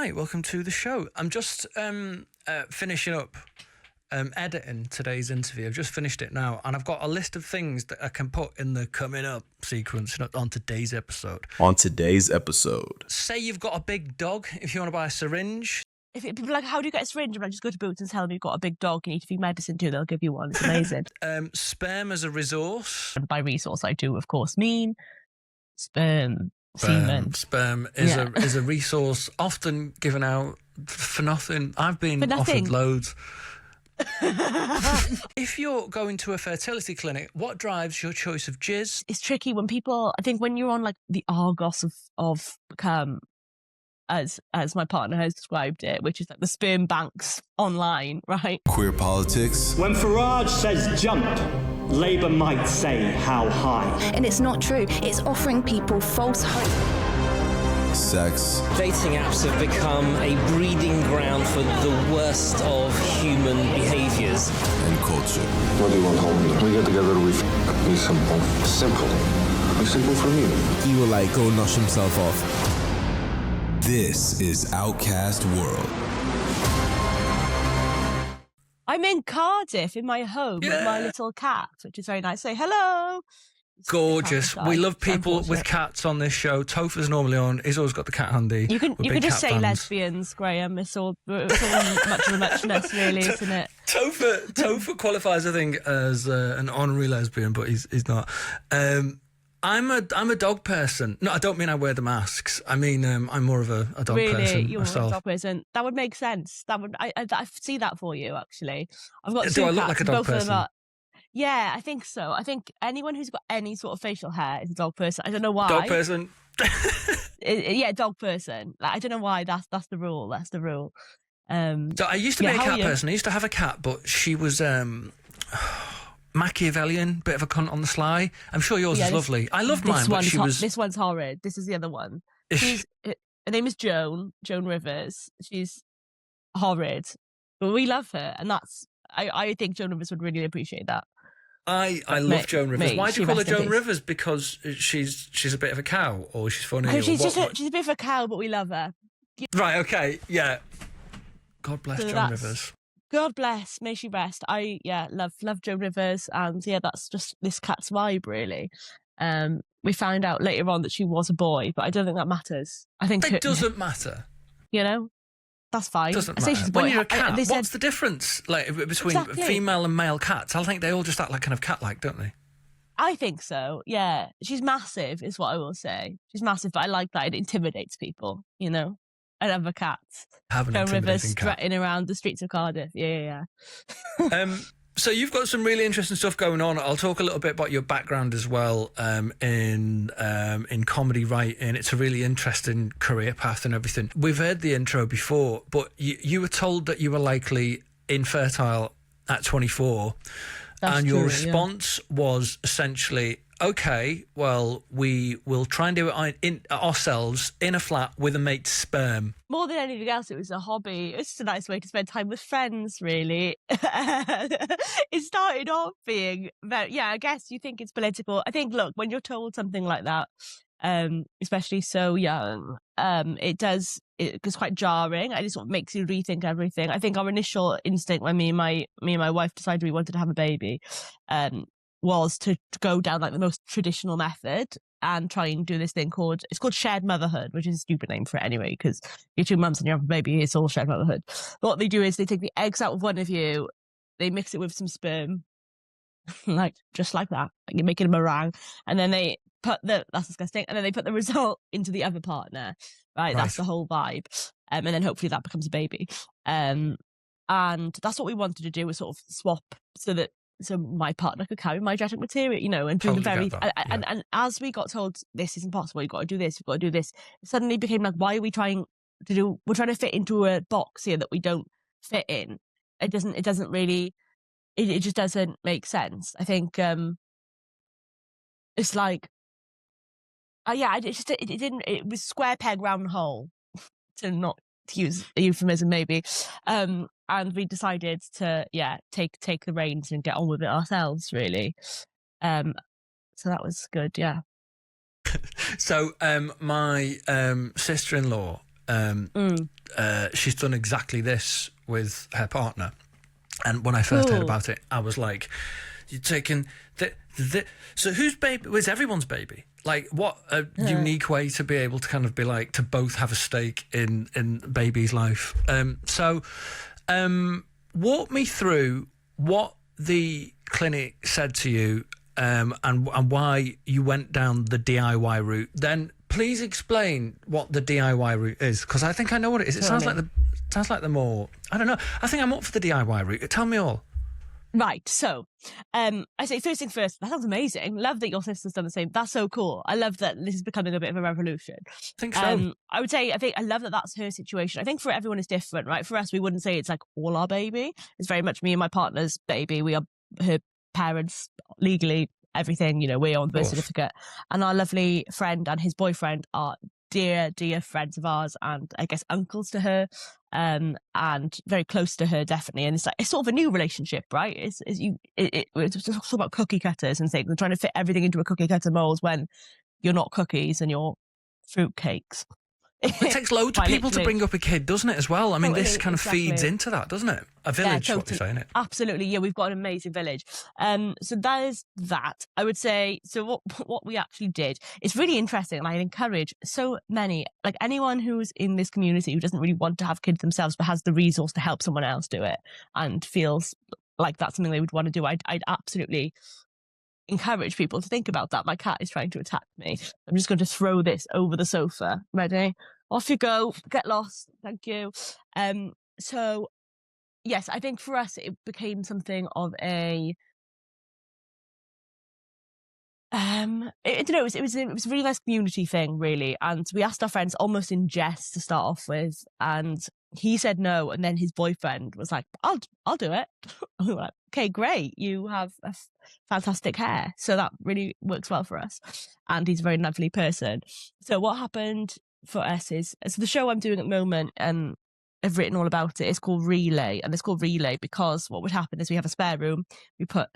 Hi, welcome to the show. I'm just finishing up editing today's interview. I've just finished it now, and I've got a list of things that I can put in the coming up sequence on today's episode. Say you've got a big dog, if you want to buy a syringe. If people are like, how do you get a syringe? I'm like, just go to Boots and tell them you've got a big dog, you need to feed medicine to, they'll give you one. It's amazing. Sperm as a resource. And by resource, I do, of course, mean sperm. Semen. Sperm is a resource often given out for nothing. I've been offered loads. If you're going to a fertility clinic, what drives your choice of jizz? It's tricky when people, I think when you're on like the Argos of as my partner has described it, which is like the sperm banks online, right? Queer politics. When Farage says jump, Labour might say how high. And it's not true. It's offering people false hope. Sex. Dating apps have become a breeding ground for the worst of human behaviours. And culture. What do you want, Holland? We get together with be simple. Simple. Be simple for me. He will like go nosh himself off. This is Outcast World. I'm in Cardiff in my home with my little cat, which is very nice. Say hello. Gorgeous. We love people with cats on this show. Topher's normally on. He's always got the cat handy. You can just say lesbians, Graham. It's all much of a muchness, really, isn't it? Topher qualifies, I think, as an honorary lesbian, but he's not. I'm a dog person. No, I don't mean I wear the masks. I mean I'm more of a dog person myself. Really, you're a dog person. That would make sense. I see that for you, actually. I've got. Do I look like a dog person? Yeah, I think so. I think anyone who's got any sort of facial hair is a dog person. I don't know why. Dog person. Yeah, dog person. Like, I don't know why. That's the rule. That's the rule. So I used to be a cat person. I used to have a cat, but she was Machiavellian, bit of a cunt on the sly. I'm sure yours is lovely. I loved mine, but she was... This one's horrid. This is the other one. Her name is Joan Rivers. She's horrid, but we love her, and that's... I think Joan Rivers would really appreciate that. I love Joan Rivers. Why do you call her Joan Rivers? Because she's a bit of a cow, or she's funny? Oh, she's a bit of a cow, but we love her. Right, okay, yeah. God bless Joan Rivers. God bless, may she rest. I love Joan Rivers, and that's just this cat's vibe, really. We found out later on that she was a boy, but I don't think that matters. I think it doesn't matter. You know, that's fine. Doesn't matter. She's a boy. When you're a cat, what's the difference between female and male cats? I think they all just act like kind of cat-like, don't they? I think so. Yeah, she's massive, is what I will say. She's massive, but I like that. It intimidates people. You know. I love a cat. Joan Rivers strutting around the streets of Cardiff. Yeah. So you've got some really interesting stuff going on. I'll talk a little bit about your background as well in comedy writing. It's a really interesting career path and everything. We've heard the intro before, but you were told that you were likely infertile at 24. That's and your true, response was essentially, okay, well, we will try and do it ourselves in a flat with a mate's sperm. More than anything else, it was a hobby. It's just a nice way to spend time with friends, really. It started off being, I guess you think it's political. I think, look, when you're told something like that, especially so young, it's quite jarring. It sort of makes you rethink everything. I think our initial instinct when me and my wife decided we wanted to have a baby, was to go down like the most traditional method and try and do this thing called shared motherhood, which is a stupid name for it anyway, because you're 2 months and you have a baby, it's all shared motherhood. But what they do is they take the eggs out of one of you, they mix it with some sperm, just like that, like you're making a meringue, and then they put that's disgusting, and then they put the result into the other partner, right? That's the whole vibe, and then hopefully that becomes a baby, and that's what we wanted to do, was sort of swap so my partner could carry my genetic material, you know, and do and as we got told this is impossible, you've got to do this, it suddenly became like, why are we trying to fit into a box here that we don't fit in? It doesn't really, it just doesn't make sense. I think it's like, it was square peg round hole, to use a euphemism maybe, and we decided to take the reins and get on with it ourselves, really. So that was good. So my sister-in-law she's done exactly this with her partner. And when I first heard about it, I was like, you're taking so whose baby was everyone's baby? Like, what a unique way to be able to kind of be like, to both have a stake in baby's life. So walk me through what the clinic said to you, and why you went down the DIY route. Then please explain what the DIY route is, because I think I know what it is. It sounds like the more, I don't know. I think I'm up for the DIY route. Tell me all. Right, so I say first things first, that sounds amazing. Love that your sister's done the same. That's so cool. I love that this is becoming a bit of a revolution. I think so. I would say, I love that that's her situation. I think for everyone it's different, right? For us, we wouldn't say it's like all our baby. It's very much me and my partner's baby. We are her parents legally, everything, you know, we're on the birth certificate. And our lovely friend and his boyfriend are dear friends of ours, and I guess uncles to her, and very close to her, definitely. And it's sort of a new relationship, right? It's just about cookie cutters and things. We're trying to fit everything into a cookie cutter mold when you're not cookies and you're fruit cakes. It takes loads of people to bring up a kid, doesn't it, as well? I mean, this kind of feeds exactly. into that, doesn't it? A village, totally. what you're saying, it? Absolutely, yeah, we've got an amazing village. So that is that. I would say, so what we actually did, it's really interesting, and I encourage so many, like anyone who's in this community who doesn't really want to have kids themselves but has the resource to help someone else do it and feels like that's something they would want to do, I'd absolutely encourage people to think about that. My cat is trying to attack me. I'm just going to throw this over the sofa. Ready? Off you go. Get lost. Thank you. So yes, I think for us it became something of a I don't know, it was a really nice community thing, really. And we asked our friends almost in jest to start off with, and he said no, and then his boyfriend was like, I'll do it. And we were like, okay, great, you have a fantastic hair, so that really works well for us. And he's a very lovely person. So what happened for us is, so the show I'm doing at the moment, I've written all about it, it's called Relay, and it's called Relay because what would happen is we have a spare room, we put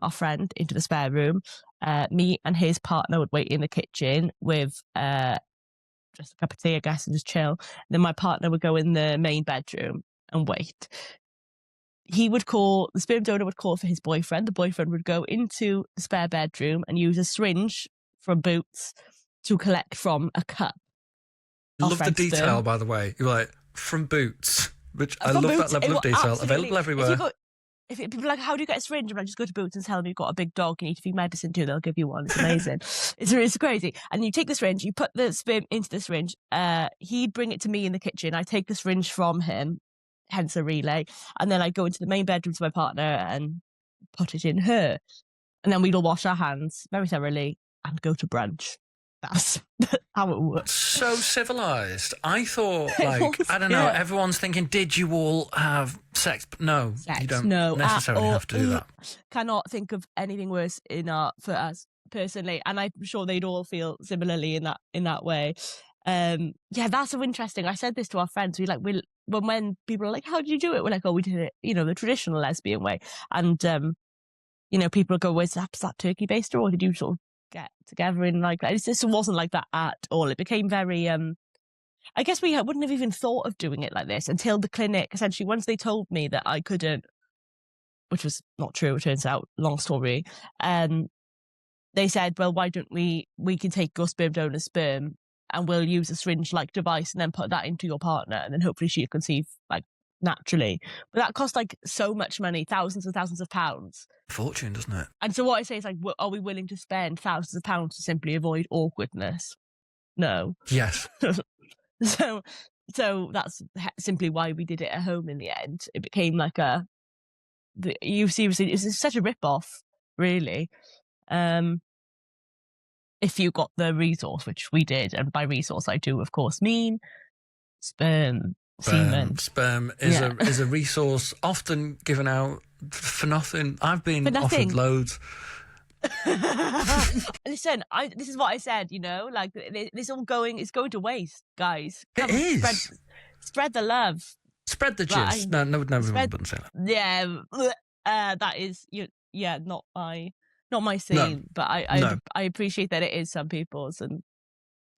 our friend into the spare room, me and his partner would wait in the kitchen with just a cup of tea, I guess, and just chill. And then my partner would go in the main bedroom and wait. The sperm donor would call for his boyfriend. The boyfriend would go into the spare bedroom and use a syringe from Boots to collect from a cup. Love the detail, by the way. You're like, from Boots, which I love Boots, that level of detail. absolutely. Available everywhere. If people are like, how do you get a syringe? I'm like, just go to Boots and tell them you've got a big dog you need to feed medicine to. They'll give you one. It's amazing. it's crazy. And you take the syringe, you put the sperm into the syringe. He'd bring it to me in the kitchen. I take the syringe from him, hence a relay. And then I go into the main bedroom to my partner and put it in her. And then we'd all wash our hands very thoroughly and go to brunch. That's how it works. So civilized. I thought, like, I don't know, everyone's thinking, did you all have sex? But no, you don't necessarily have to do that. Cannot think of anything worse for us personally, and I'm sure they'd all feel similarly in that way. Yeah, that's so interesting. I said this to our friends. When people are like, how did you do it? We're like, oh, we did it, the traditional lesbian way. And people go, was that turkey baster, or did you sort of get together in like that? It just wasn't like that at all. It became very I guess we wouldn't have even thought of doing it like this until the clinic, essentially, once they told me that I couldn't, which was not true, it turns out, long story, they said, well, why don't we can take your sperm donor's sperm and we'll use a syringe like device and then put that into your partner and then hopefully she'll conceive like naturally. But that cost like so much money, thousands and thousands of pounds. Fortune, doesn't it? And so what I say is like, are we willing to spend thousands of pounds to simply avoid awkwardness? No. Yes. So that's simply why we did it at home in the end. It became like it's such a rip-off, really. If you got the resource, which we did, and by resource I do, of course, mean semen. Sperm is a resource often given out for nothing. I've been offered loads. Listen, this is what I said, like this all it's going to waste, guys. It is. Spread the love. Spread the gist. No, everyone wouldn't say that. Yeah, that is, not my scene, no. But I appreciate that it is some people's, and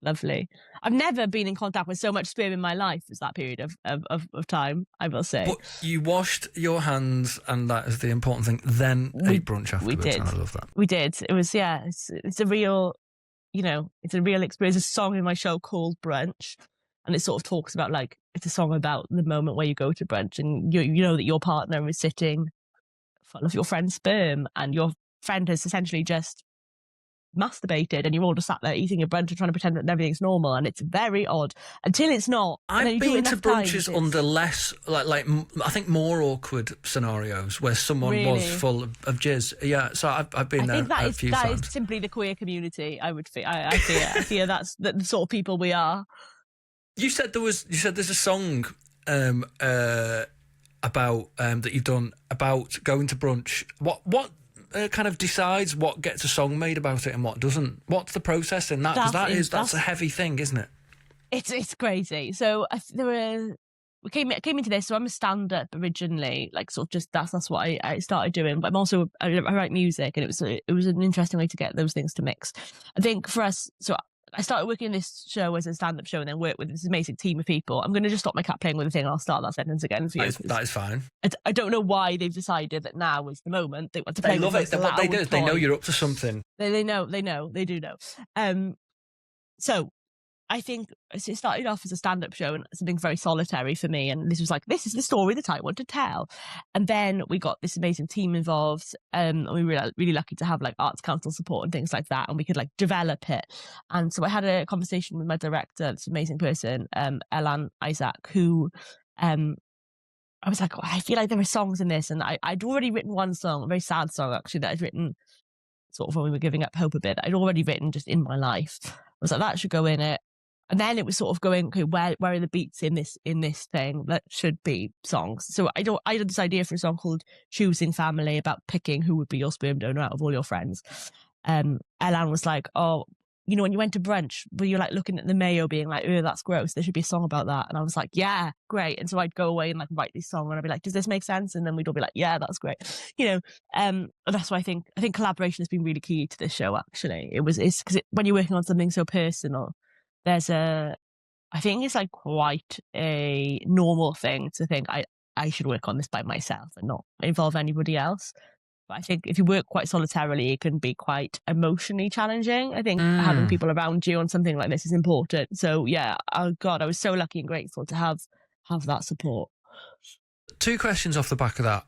lovely. I've never been in contact with so much sperm in my life as that period of time, I will say. But you washed your hands, and that is the important thing, then ate brunch afterwards. We did. And I love that. We did. It was, it's a real, it's a real experience. There's a song in my show called Brunch, and it sort of talks about, like, it's a song about the moment where you go to brunch and you know that your partner is sitting full of your friend's sperm, and your friend has essentially just masturbated, and you're all just sat there eating a brunch and trying to pretend that everything's normal, and it's very odd until it's not. I've been to brunches under less, like I think more awkward scenarios where someone was full of jizz. Yeah, so I've been there a few times. That is simply the queer community. I fear that's the sort of people we are. You said there's a song about that you've done about going to brunch. What kind of decides what gets a song made about it and what doesn't? What's the process in that? Because that's a heavy thing, isn't it? It's crazy. So we came into this. So I'm a stand-up originally, like sort of just that's what I started doing. But I write music, and it was an interesting way to get those things to mix. I think for us, so I started working this show as a stand-up show and then worked with this amazing team of people. I'm going to just stop my cat playing with the thing and I'll start that sentence again for you. That is fine. I don't know why they've decided that now is the moment they want to play with it. What they do is they know you're up to something. They do know. So I think it started off as a stand-up show and something very solitary for me. And this was like, this is the story that I want to tell. And then we got this amazing team involved. And we were really lucky to have like Arts Council support and things like that. And we could like develop it. And so I had a conversation with my director, this amazing person, Elan Isaac, who I was like, I feel like there are songs in this. And I'd already written one song, a very sad song actually, that I'd written sort of when we were giving up hope a bit. I'd already written just in my life. I was like, that should go in it. And then it was sort of going, okay, where are the beats in this thing that should be songs? So I had this idea for a song called Choosing Family, about picking who would be your sperm donor out of all your friends. Elan was like, oh, when you went to brunch, were you like looking at the mayo being like, oh, that's gross, there should be a song about that? And I was like, yeah, great. And so I'd go away and like write this song and I'd be like, does this make sense? And then we'd all be like, yeah, that's great. And that's why I think collaboration has been really key to this show, actually. It's because when you're working on something so personal, I think it's like quite a normal thing to think I should work on this by myself and not involve anybody else. But I think if you work quite solitarily, it can be quite emotionally challenging. I think having people around you on something like this is important. So yeah, oh God, I was so lucky and grateful to have that support. 2 questions off the back of that.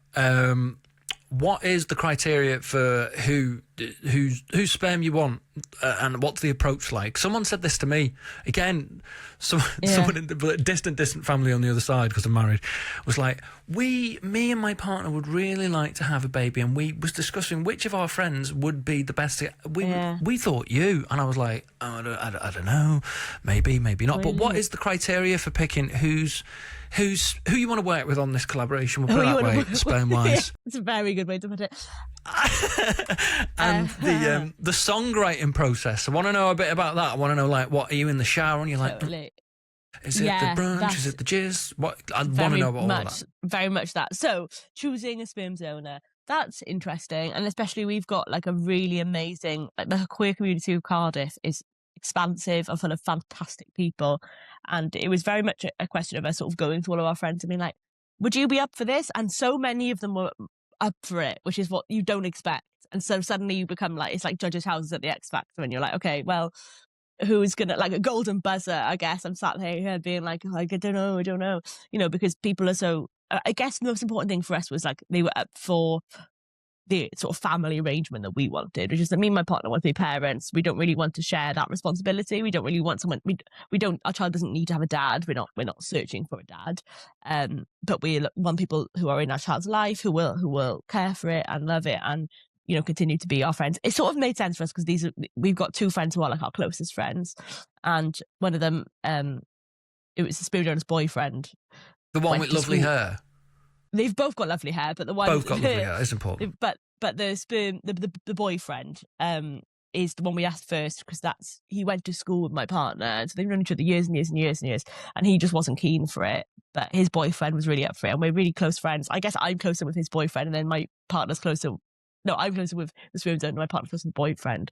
What is the criteria for whose sperm you want, and what's the approach like? Someone said this to me again. Someone in the distant family on the other side, because I'm married, was like, me and my partner would really like to have a baby, and we was discussing which of our friends would be the best. We thought you, and I was like, oh, I don't know, maybe not. Really? But what is the criteria for picking who you want to work with on this collaboration? We'll put it that way, sperm wise. It's a very good way to put it. And the songwriting process. I want to know a bit about that. I want to know, like, what are you in the shower and you're like, totally. Is it the brunch? Is it the jizz? What I want to know about all that. Very much that. So choosing a sperm donor, that's interesting, and especially we've got like a really amazing, like the queer community of Cardiff is expansive and full of fantastic people, and it was very much a question of us sort of going to all of our friends and being like, would you be up for this? And so many of them were up for it, which is what you don't expect. And so suddenly you become like, it's like judges' houses at the X Factor, and you're like, okay, well, who's gonna, like a golden buzzer, I guess. I'm sat here being like, I don't know, because people are so, I guess the most important thing for us was like they were up for the sort of family arrangement that we wanted, which is that me and my partner want to be parents. We don't really want to share that responsibility. We don't really want someone, we don't, our child doesn't need to have a dad. We're not searching for a dad. But we want people who are in our child's life, who will care for it and love it and, continue to be our friends. It sort of made sense for us because we've got 2 friends who are like our closest friends. And one of them, it was the sperm donor's boyfriend. The one with lovely hair. They've both got lovely hair, but the one both got lovely hair. It's important. But the sperm, the boyfriend, is the one we asked first because he went to school with my partner, and so they've known each other years and years and years and years, and he just wasn't keen for it. But his boyfriend was really up for it, and we're really close friends. I guess I'm closer with his boyfriend, and then my partner's closer. No, I'm closer with the sperm donor, and my partner's closer with the boyfriend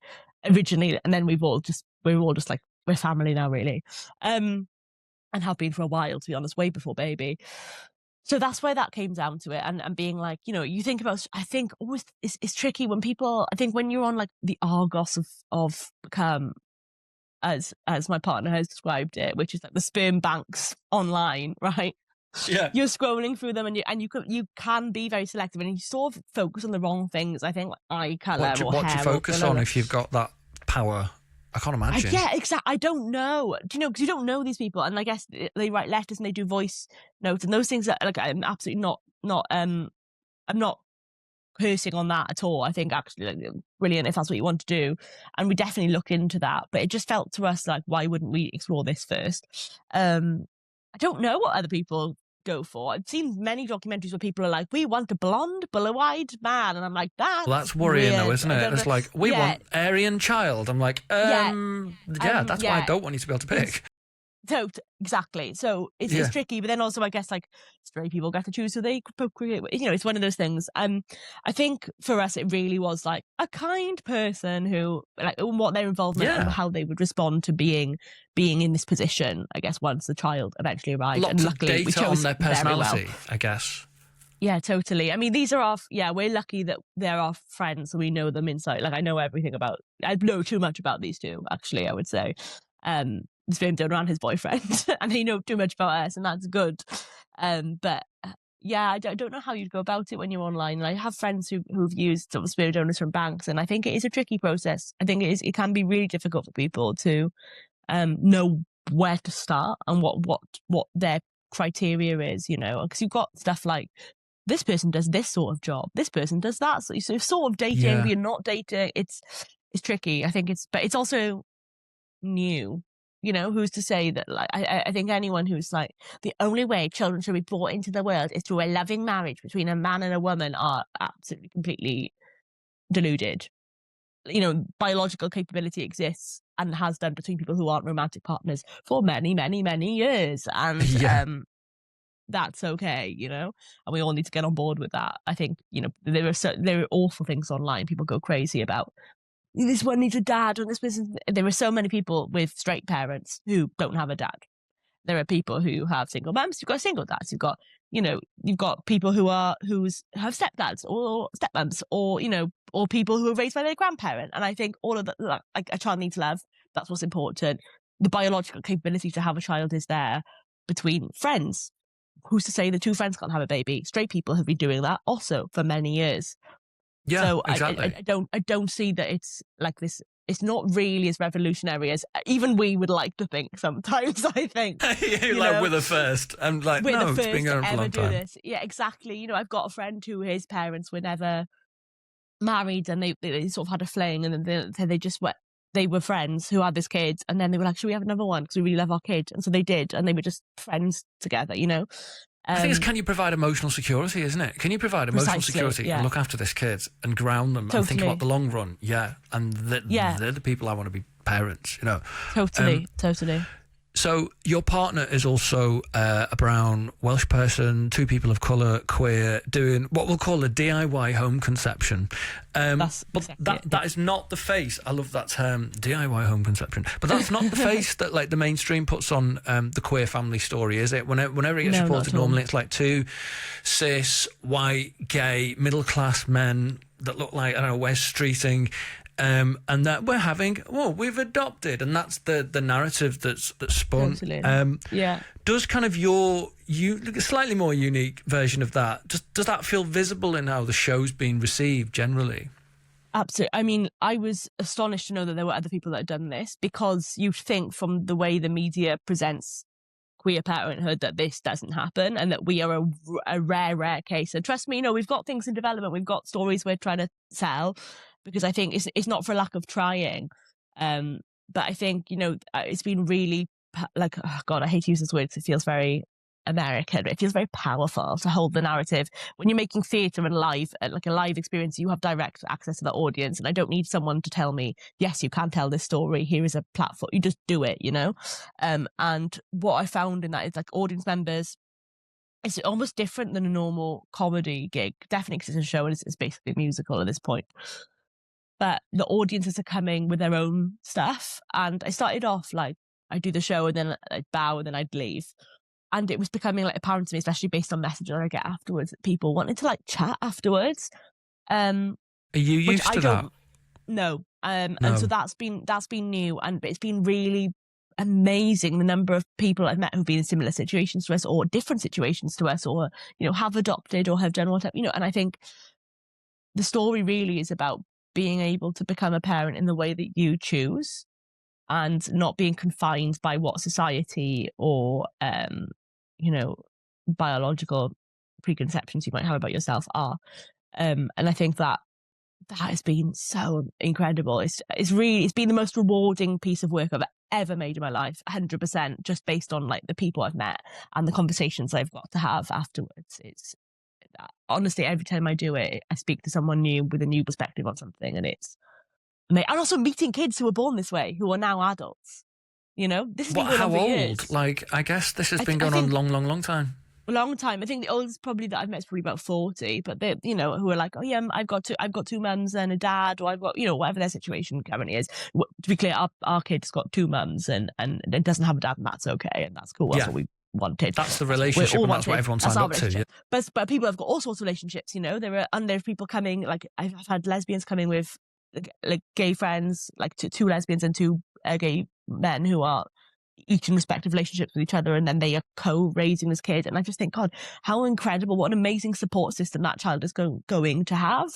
originally, and then we're all just like we're family now, really. And have been for a while, to be honest, way before baby. So that's where that came down to it. And being like, you know, you think about, I think always it's tricky when people, I think when you're on like the Argos of as my partner has described it, which is like the sperm banks online, right? Yeah. You're scrolling through them and you can be very selective and you sort of focus on the wrong things. I think like eye colour or what do hair. you focus on if you've got that power? I can't imagine. Yeah, exactly. I don't know. Do you know? Because you don't know these people, and I guess they write letters and they do voice notes and those things. That like I'm absolutely not. I'm not cursing on that at all. I think actually like, brilliant if that's what you want to do, and we definitely look into that. But it just felt to us like, why wouldn't we explore this first? I don't know what other people go for. I've seen many documentaries where people are like, we want a blonde, blue-eyed man, and I'm like, that's worrying weird. though, isn't it? It's like, we want Aryan child. I'm like, that's why I don't want you to be able to pick. Exactly. So it's tricky, but then also I guess like straight people get to choose who they procreate with. You know, it's one of those things. I think for us it really was like a kind person who like what their involvement and how they would respond to being in this position. I guess once the child eventually arrived, Lots and luckily of we data chose on their personality, well. I guess. Yeah, totally. I mean, these are we're lucky that they're our friends, so we know them inside. Like I know everything I know too much about these two, actually, I would say. This film don't around his boyfriend and he know too much about us, and that's good. But I don't know how you'd go about it when you're online. And I have friends who've used sort of sperm donors from banks, and I think it is a tricky process. I think it can be really difficult for people to know where to start and what their criteria is, you know, because you've got stuff like this person does this sort of job, this person does that. So you're sort of dating, but you're not dating. It's tricky. I think but it's also new. You know, who's to say that, like, I think anyone who's like, the only way children should be brought into the world is through a loving marriage between a man and a woman are absolutely, completely deluded. You know, biological capability exists and has done between people who aren't romantic partners for many, many, many years. And that's okay, you know, and we all need to get on board with that. I think, you know, there are awful things online people go crazy about. This one needs a dad, and this person. There are so many people with straight parents who don't have a dad. There are people who have single mums. You've got single dads. You've got people who have stepdads or stepmums, or you know, or people who are raised by their grandparent. And I think all of that, like a child needs love. That's what's important. The biological capability to have a child is there between friends. Who's to say the two friends can't have a baby? Straight people have been doing that also for many years. Yeah, so exactly. I don't see that it's like this. It's not really as revolutionary as even we would like to think sometimes. I think we're the first. I'm like, we're no, the first it's been going to for a ever long do time. this. Yeah, exactly. You know, I've got a friend who his parents were never married, and they sort of had a fling, and then they just were. They were friends who had this kid, and then they were like, "Should we have another one? Because we really love our kid." And so they did, and they were just friends together. You know. I think it's, can you provide emotional security, isn't it? Can you provide emotional security and look after this kid and ground them and think about the long run? Yeah. And they're the people I want to be parents, you know. Totally. So your partner is also a brown Welsh person, two people of colour, queer, doing what we'll call a DIY home conception. That is not the face. I love that term, DIY home conception. But that's not the face that like the mainstream puts on the queer family story, is it? Whenever it gets reported, normally it's like two cis, white, gay, middle class men that look like, I don't know, Wes Streeting. And that we've adopted, and that's the narrative that's spun. Totally. Does kind of your slightly more unique version of that, does that feel visible in how the show's been received generally? Absolutely. I mean, I was astonished to know that there were other people that had done this, because you think from the way the media presents queer parenthood that this doesn't happen, and that we are a rare case. And trust me, you know, we've got things in development, we've got stories we're trying to sell, because I think it's not for lack of trying. But I think, you know, it's been really like, oh God, I hate to use this word because it feels very American, but it feels very powerful to hold the narrative. When you're making theatre and live, like a live experience, you have direct access to the audience. And I don't need someone to tell me, yes, you can tell this story. Here is a platform. You just do it, you know? And what I found in that is like audience members, it's almost different than a normal comedy gig. Definitely because it's a show and it's basically a musical at this point. but the audiences are coming with their own stuff. And I started off like, I do the show and then I'd bow and then I'd leave. And it was becoming like apparent to me, especially based on messages I get afterwards, that people wanted to like chat afterwards. Are you used to that? No. No. And so that's been new, and it's been really amazing the number of people I've met who've been in similar situations to us, or different situations to us, or have adopted or have done whatever, and I think the story really is about being able to become a parent in the way that you choose, and not being confined by what society or biological preconceptions you might have about yourself are. And I think that has been so incredible. It's been the most rewarding piece of work I've ever made in my life, 100%, just based on like the people I've met and the conversations I've got to have afterwards. It's honestly, every time I do it, I speak to someone new with a new perspective on something, and and also meeting kids who were born this way, who are now adults. This has been going on for years. How old? Like, I guess this has been going on long time. A long time. I think the oldest probably that I've met is probably about 40, but they, who are like, oh yeah, I've got two mums and a dad, or I've got, whatever their situation currently is. To be clear, our kid's got two mums and it doesn't have a dad, and that's okay, and that's cool. That's what we wanted. That's the relationship, and that's what everyone signed up to. Yeah. But people have got all sorts of relationships. There's people coming, like I've had lesbians coming with like gay friends, like two lesbians and two gay men who are each in respective relationships with each other, and then they are co-raising this kid. And I just think, God, how incredible, what an amazing support system that child is going to have.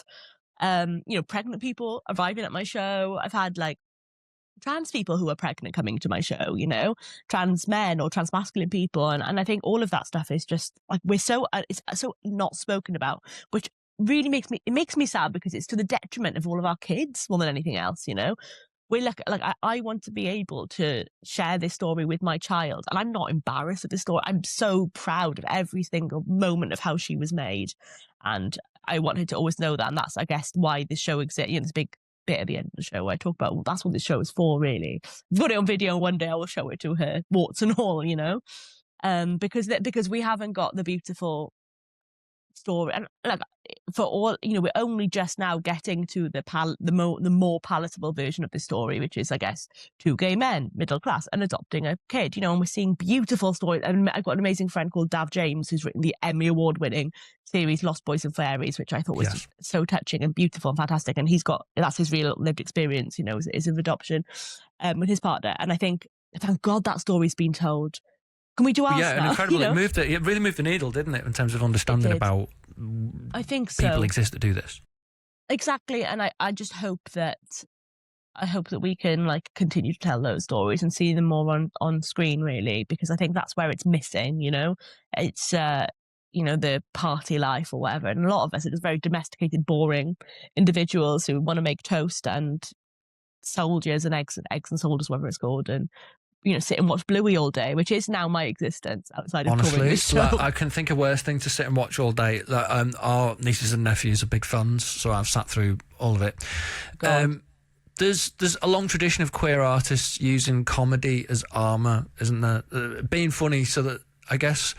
Pregnant people arriving at my show. I've had like trans people who are pregnant coming to my show, trans men or trans masculine people, and I think all of that stuff is just like, it's so not spoken about, which really makes me sad, because it's to the detriment of all of our kids more than anything else. I want to be able to share this story with my child, and I'm not embarrassed of this story. I'm so proud of every single moment of how she was made, and I want her to always know that. And that's, I guess, why this show exists. This big bit at the end of the show where I talk about, well, that's what this show is for, really. I've got it on video, and one day I will show it to her, warts and all, because we haven't got the beautiful story. And like, for all, we're only just now getting to the more palatable version of the story, which is, I guess, two gay men, middle class, and adopting a kid, and we're seeing beautiful stories. And I've got an amazing friend called Dav James, who's written the Emmy Award winning series Lost Boys and Fairies, which I thought was so touching and beautiful and fantastic. And that's his real lived experience, is of adoption with his partner. And I think, thank God that story's been told. Can we do ours now? Yeah, incredible. It really moved the needle, didn't it, in terms of understanding about I think so. People exist that do this. Exactly. And I just hope that we can like continue to tell those stories and see them more on screen, really, because I think that's where it's missing, It's the party life or whatever. And a lot of us are just very domesticated, boring individuals who want to make toast and soldiers and eggs and soldiers, whatever it's called, and sit and watch Bluey all day, which is now my existence outside of honestly, this show. I can think of worse thing to sit and watch all day. Our nieces and nephews are big fans, so I've sat through all of it. There's a long tradition of queer artists using comedy as armour, isn't there? Being funny, so that I guess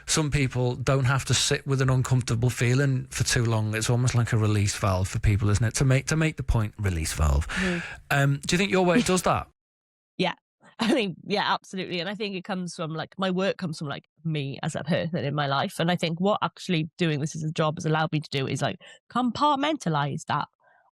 some people don't have to sit with an uncomfortable feeling for too long. It's almost like a release valve for people, isn't it? To make the point, release valve. Do you think your work does that? Yeah. I mean, yeah, absolutely. And I think it comes from like, my work comes from like me as a person in my life. And I think what actually doing this as a job has allowed me to do is like compartmentalize that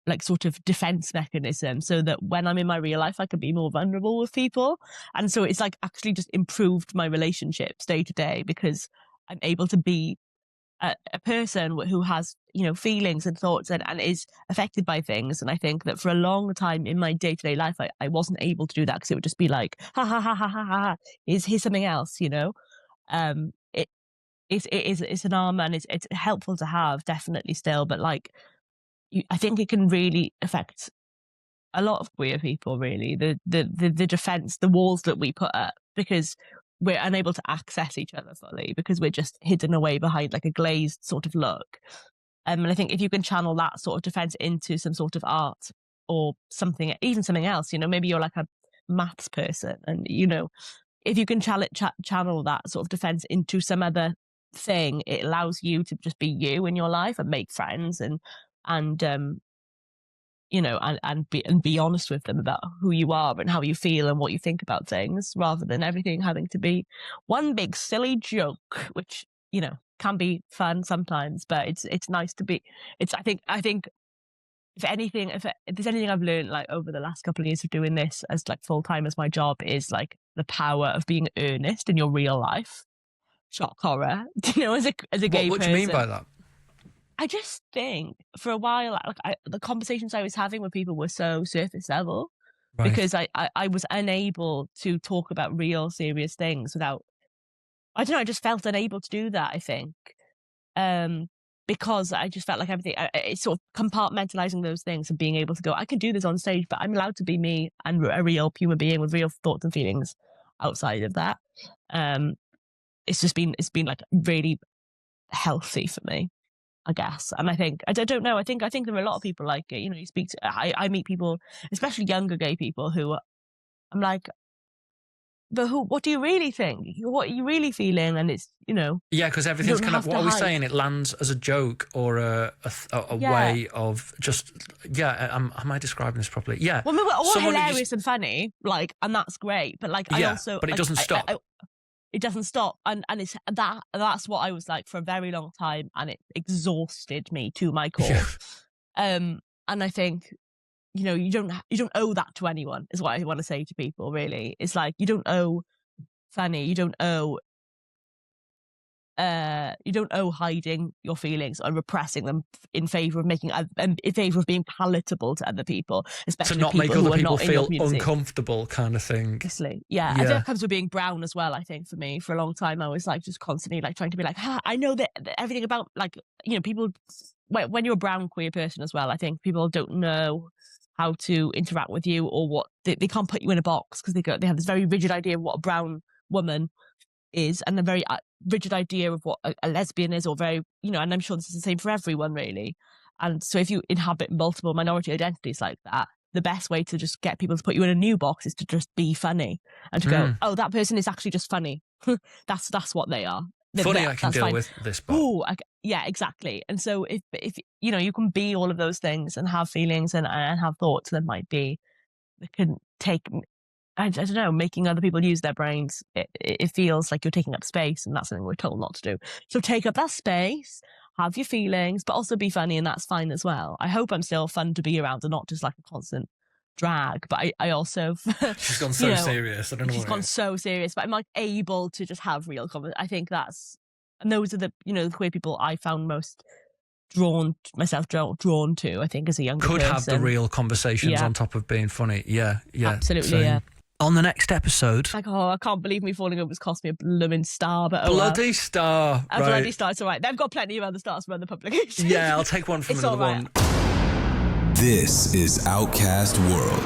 like sort of defense mechanism, so that when I'm in my real life, I can be more vulnerable with people. And so it's like actually just improved my relationships day to day, because I'm able to be a person who has, feelings and thoughts and is affected by things. And I think that for a long time in my day-to-day life, I wasn't able to do that, because it would just be like, ha ha ha ha ha ha, here's something else, It's an arm, and it's helpful to have, definitely still, but like, I think it can really affect a lot of queer people, really, the defense, the walls that we put up, because we're unable to access each other fully, because we're just hidden away behind like a glazed sort of look. And I think if you can channel that sort of defense into some sort of art or something, even something else, maybe you're like a maths person, and if you can channel that sort of defense into some other thing, it allows you to just be you in your life and make friends and and be honest with them about who you are and how you feel and what you think about things, rather than everything having to be one big silly joke, which, can be fun sometimes, but it's nice to be, I think if there's anything I've learned like over the last couple of years of doing this as like full time as my job, is like the power of being earnest in your real life. Shock horror, as a gay person. What do you mean by that? I just think for a while, the conversations I was having with people were so surface level, right, because I was unable to talk about real serious things without, I don't know, I just felt unable to do that, I think. Because I just felt like everything, it's sort of compartmentalizing those things and being able to go, I can do this on stage, but I'm allowed to be me and a real human being with real thoughts and feelings outside of that. It's been like really healthy for me, I guess. And I think, I don't know, I think there are a lot of people like it. You speak to, I meet people, especially younger gay people, who I'm like, but what do you really think? What are you really feeling? And it's, Yeah, because everything's kind of, what are we saying? It lands as a joke or a way of just, am I describing this properly? Yeah. Well, we're all hilarious and funny, like, and that's great. But like, I also... but it doesn't stop. It doesn't stop. And it's that's what I was like for a very long time. And it exhausted me to my core. Yeah. And I think... you don't owe that to anyone, is what I want to say to people, really. It's like, you don't owe funny, you don't owe hiding your feelings or repressing them in favour of being palatable to other people, especially to not people make other who people are not feel uncomfortable, kind of thing. Obviously, yeah. I think it comes with being brown as well. I think for me, for a long time, I was like just constantly like trying to be like, I know that everything about, like, people, when you're a brown queer person as well, I think people don't know how to interact with you, or what they can't put you in a box, because they have this very rigid idea of what a brown woman is, and a very rigid idea of what a lesbian is, or very, and I'm sure this is the same for everyone, really. And so if you inhabit multiple minority identities like that, the best way to just get people to put you in a new box is to just be funny and to go, oh, that person is actually just funny. that's what they are. Funny, I can deal with this, but... Ooh, yeah, exactly. And so if you can be all of those things and have feelings and have thoughts that can take, I don't know, making other people use their brains, it feels like you're taking up space, and that's something we're told not to do. So take up that space, have your feelings, but also be funny, and that's fine as well. I hope I'm still fun to be around and not just like a constant drag, but I also she's gone so serious. I don't know. She's gone so serious, but I'm like able to just have real conversation. I think and those are the the queer people I found most drawn to. I think as a younger person, have the real conversations on top of being funny. Yeah, absolutely. Same. Yeah. On the next episode, like, I can't believe me falling over has cost me a blooming star, but bloody star, a bloody star. It's all right. They've got plenty of other stars from other publications. Yeah, I'll take one from another one. This is Outcast World.